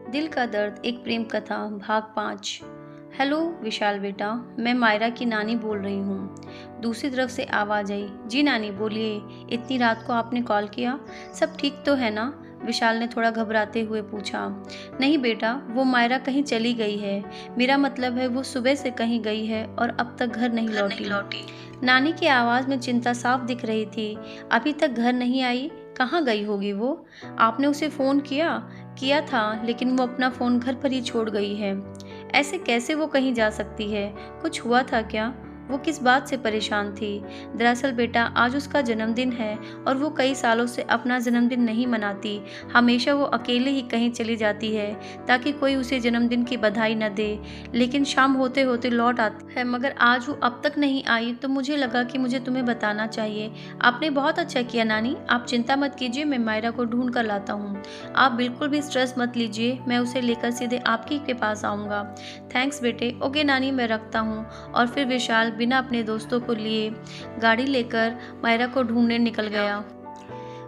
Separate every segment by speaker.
Speaker 1: दिल का दर्द एक प्रेम कथा भाग 5। हेलो विशाल बेटा, मैं मायरा की नानी बोल रही हूँ। दूसरी तरफ से आवाज़ आई, जी नानी बोलिए, इतनी रात को आपने कॉल किया, सब ठीक तो है ना? विशाल ने थोड़ा घबराते हुए पूछा। नहीं बेटा, वो मायरा कहीं चली गई है। मेरा मतलब है वो सुबह से कहीं गई है और अब तक घर नहीं लौटी। नानी की आवाज़ में चिंता साफ दिख रही थी। अभी तक घर नहीं आई? कहाँ गई होगी वो? आपने उसे फ़ोन किया? किया था, लेकिन वो अपना फ़ोन घर पर ही छोड़ गई है। ऐसे कैसे वो कहीं जा सकती है? कुछ हुआ था क्या? वो किस बात से परेशान थी? दरअसल बेटा, आज उसका जन्मदिन है और वो कई सालों से अपना जन्मदिन नहीं मनाती। हमेशा वो अकेले ही कहीं चली जाती है ताकि कोई उसे जन्मदिन की बधाई न दे, लेकिन शाम होते होते लौट आती है। मगर आज वो अब तक नहीं आई, तो मुझे लगा कि मुझे तुम्हें बताना चाहिए। आपने बहुत अच्छा किया नानी, आप चिंता मत कीजिए, मैं मायरा को ढूंढ कर लाता हूँ। आप बिल्कुल भी स्ट्रेस मत लीजिए, मैं उसे लेकर सीधे आपके के पास आऊँगा। थैंक्स बेटे। ओके नानी, मैं रखता हूँ। और फिर विशाल बिना अपने दोस्तों को लिए गाड़ी लेकर मायरा को ढूंढने निकल गया।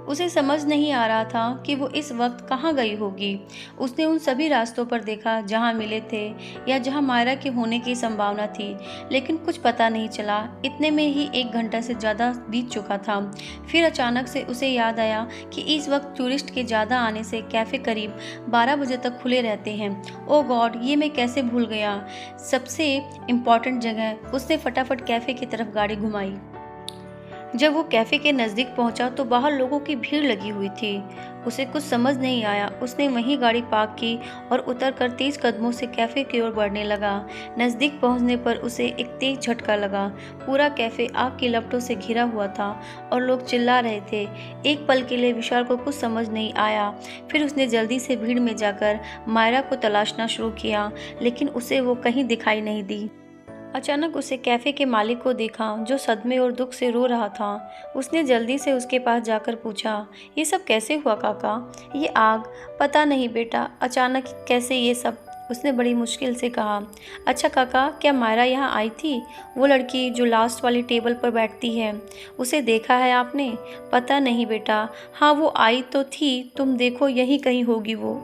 Speaker 1: उसे समझ नहीं आ रहा था कि वो इस वक्त कहाँ गई होगी। उसने उन सभी रास्तों पर देखा जहाँ मिले थे या जहाँ मायरा के होने की संभावना थी, लेकिन कुछ पता नहीं चला। इतने में ही 1 घंटा से ज़्यादा बीत चुका था। फिर अचानक से उसे याद आया कि इस वक्त टूरिस्ट के ज़्यादा आने से कैफ़े करीब 12 बजे तक खुले रहते हैं। ओ गॉड, ये मैं कैसे भूल गया, सबसे इम्पॉर्टेंट जगह। उसने फटाफट कैफ़े की तरफ गाड़ी घुमाई। जब वो कैफे के नज़दीक पहुंचा तो बाहर लोगों की भीड़ लगी हुई थी। उसे कुछ समझ नहीं आया। उसने वहीं गाड़ी पार्क की और उतरकर तेज कदमों से कैफे की ओर बढ़ने लगा। नज़दीक पहुंचने पर उसे एक तेज झटका लगा। पूरा कैफे आग की लपटों से घिरा हुआ था और लोग चिल्ला रहे थे। एक पल के लिए विशाल को कुछ समझ नहीं आया। फिर उसने जल्दी से भीड़ में जाकर मायरा को तलाशना शुरू किया, लेकिन उसे वो कहीं दिखाई नहीं दी। अचानक उसे कैफे के मालिक को देखा, जो सदमे और दुख से रो रहा था। उसने जल्दी से उसके पास जाकर पूछा, ये सब कैसे हुआ काका? ये आग? पता नहीं बेटा, अचानक कैसे ये सब, उसने बड़ी मुश्किल से कहा। अच्छा काका, क्या मायरा यहाँ आई थी? वो लड़की जो लास्ट वाली टेबल पर बैठती है, उसे देखा है आपने? पता नहीं बेटा, हाँ वो आई तो थी, तुम देखो यहीं कहीं होगी वो।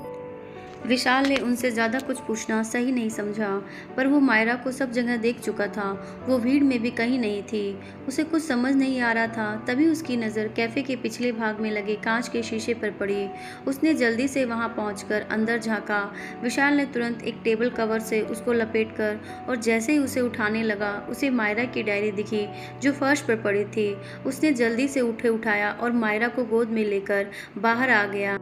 Speaker 1: विशाल ने उनसे ज़्यादा कुछ पूछना सही नहीं समझा, पर वो मायरा को सब जगह देख चुका था। वो भीड़ में भी कहीं नहीं थी। उसे कुछ समझ नहीं आ रहा था। तभी उसकी नज़र कैफ़े के पिछले भाग में लगे कांच के शीशे पर पड़ी। उसने जल्दी से वहां पहुंचकर अंदर झांका। विशाल ने तुरंत एक टेबल कवर से उसको लपेटकर और जैसे ही उसे उठाने लगा, उसे मायरा की डायरी दिखी जो फर्श पर पड़ी थी। उसने जल्दी से उठाया और मायरा को गोद में लेकर बाहर आ गया।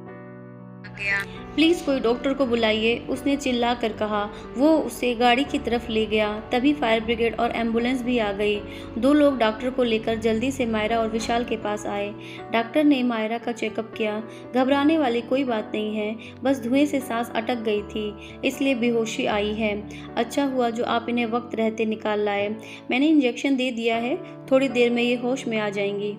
Speaker 1: प्लीज़ कोई डॉक्टर को बुलाइए, उसने चिल्ला कर कहा। वो उसे गाड़ी की तरफ ले गया। तभी फायर ब्रिगेड और एम्बुलेंस भी आ गई। 2 लोग डॉक्टर को लेकर जल्दी से मायरा और विशाल के पास आए। डॉक्टर ने मायरा का चेकअप किया। घबराने वाली कोई बात नहीं है, बस धुएं से सांस अटक गई थी, इसलिए बेहोशी आई है। अच्छा हुआ जो आप इन्हें वक्त रहते निकाल लाए। मैंने इंजेक्शन दे दिया है, थोड़ी देर में ये होश में आ जाएंगी।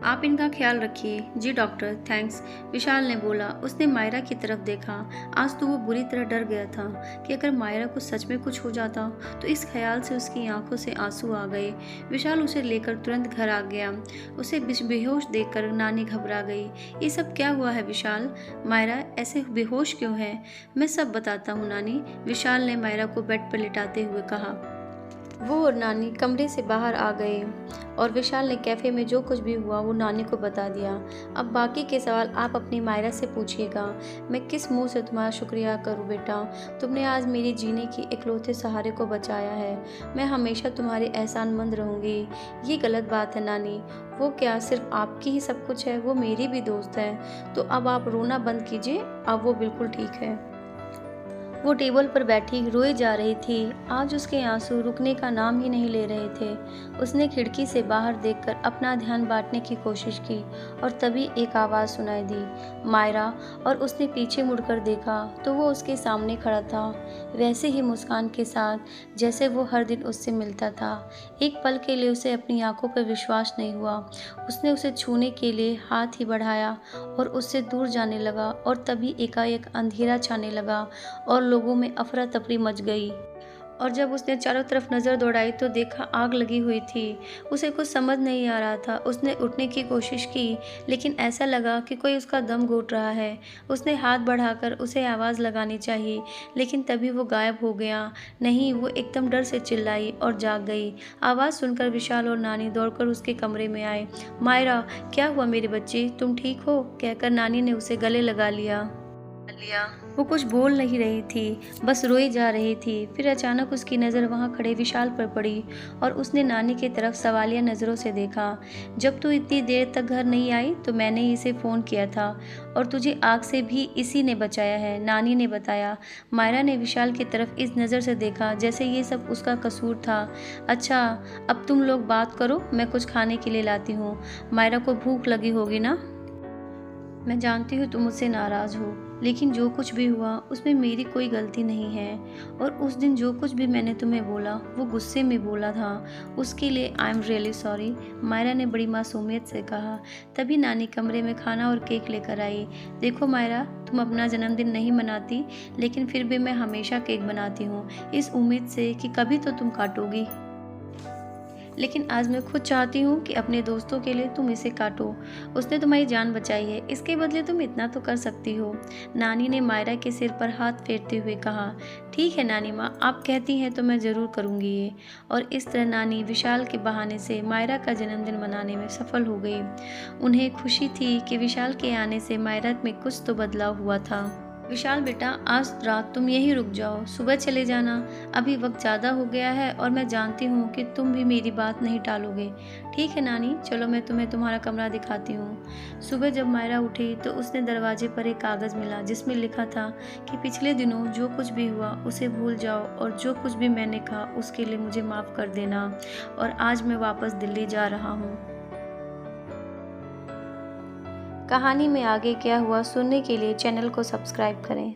Speaker 1: आप इनका ख्याल रखिए। जी डॉक्टर, थैंक्स, विशाल ने बोला। उसने मायरा की तरफ देखा। आज तो वो बुरी तरह डर गया था कि अगर मायरा को सच में कुछ हो जाता, तो इस ख्याल से उसकी आंखों से आंसू आ गए। विशाल उसे लेकर तुरंत घर आ गया। उसे बेहोश देखकर नानी घबरा गई। ये सब क्या हुआ है विशाल? मायरा ऐसे बेहोश क्यों है? मैं सब बताता हूँ नानी, विशाल ने मायरा को बेड पर लिटाते हुए कहा। वो और नानी कमरे से बाहर आ गए और विशाल ने कैफ़े में जो कुछ भी हुआ वो नानी को बता दिया। अब बाकी के सवाल आप अपनी मायरा से पूछिएगा। मैं किस मुंह से तुम्हारा शुक्रिया करूं बेटा, तुमने आज मेरी जीने की इकलौते सहारे को बचाया है। मैं हमेशा तुम्हारी एहसानमंद रहूंगी। ये गलत बात है नानी। वो क्या सिर्फ आपकी ही सब कुछ है? वो मेरी भी दोस्त है। तो अब आप रोना बंद कीजिए, अब वो बिल्कुल ठीक है। वो टेबल पर बैठी रोए जा रही थी। आज उसके आंसू रुकने का नाम ही नहीं ले रहे थे। उसने खिड़की से बाहर देखकर अपना ध्यान बांटने की कोशिश की और तभी एक आवाज़ सुनाई दी, मायरा। और उसने पीछे मुड़कर देखा तो वो उसके सामने खड़ा था, वैसे ही मुस्कान के साथ जैसे वो हर दिन उससे मिलता था। एक पल के लिए उसे अपनी आंखों पर विश्वास नहीं हुआ। उसने उसे छूने के लिए हाथ ही बढ़ाया और उससे दूर जाने लगा और तभी एकाएक अंधेरा छाने लगा और लोगों में अफरा तफरी मच गई। और जब उसने चारों तरफ नज़र दौड़ाई तो देखा आग लगी हुई थी। उसे कुछ समझ नहीं आ रहा था। उसने उठने की कोशिश की, लेकिन ऐसा लगा कि कोई उसका दम घोंट रहा है। उसने हाथ बढ़ाकर उसे आवाज़ लगानी चाहिए, लेकिन तभी वो गायब हो गया। नहीं, वो एकदम डर से चिल्लाई और जाग गई। आवाज़ सुनकर विशाल और नानी दौड़कर उसके कमरे में आए। मायरा, क्या हुआ मेरे बच्चे, तुम ठीक हो? कहकर नानी ने उसे गले लगा लिया। वो कुछ बोल नहीं रही थी, बस रोई जा रही थी। फिर अचानक उसकी नज़र वहाँ खड़े विशाल पर पड़ी और उसने नानी की तरफ सवालिया नज़रों से देखा। जब तू इतनी देर तक घर नहीं आई तो मैंने इसे फ़ोन किया था और तुझे आग से भी इसी ने बचाया है, नानी ने बताया। मायरा ने विशाल की तरफ इस नज़र से देखा जैसे ये सब उसका कसूर था। अच्छा, अब तुम लोग बात करो, मैं कुछ खाने के लिए लाती हूँ। मायरा को भूख लगी होगी ना? मैं जानती हूँ तुम मुझसे नाराज़ हो, लेकिन जो कुछ भी हुआ उसमें मेरी कोई गलती नहीं है। और उस दिन जो कुछ भी मैंने तुम्हें बोला वो गुस्से में बोला था। उसके लिए I am really sorry, Myra ने बड़ी मासूमियत से कहा। तभी नानी कमरे में खाना और केक लेकर आई। देखो मायरा, तुम अपना जन्मदिन नहीं मनाती, लेकिन फिर भी मैं हमेशा केक बनाती हूँ, इस उम्मीद से कि कभी तो तुम काटोगी। लेकिन आज मैं खुद चाहती हूँ कि अपने दोस्तों के लिए तुम इसे काटो। उसने तुम्हारी जान बचाई है, इसके बदले तुम इतना तो कर सकती हो। नानी ने मायरा के सिर पर हाथ फेरते हुए कहा। ठीक है नानी माँ, आप कहती हैं तो मैं ज़रूर करूँगी ये। और इस तरह नानी विशाल के बहाने से मायरा का जन्मदिन मनाने में सफल हो गई। उन्हें खुशी थी कि विशाल के आने से मायरा में कुछ तो बदलाव हुआ था। विशाल बेटा, आज रात तुम यहीं रुक जाओ, सुबह चले जाना। अभी वक्त ज़्यादा हो गया है और मैं जानती हूँ कि तुम भी मेरी बात नहीं टालोगे। ठीक है नानी, चलो मैं तुम्हें तुम्हारा कमरा दिखाती हूँ। सुबह जब मायरा उठी तो उसने दरवाजे पर एक कागज़ मिला जिसमें लिखा था कि पिछले दिनों जो कुछ भी हुआ उसे भूल जाओ और जो कुछ भी मैंने कहा उसके लिए मुझे माफ़ कर देना। और आज मैं वापस दिल्ली जा रहा हूँ। कहानी में आगे क्या हुआ सुनने के लिए चैनल को सब्सक्राइब करें।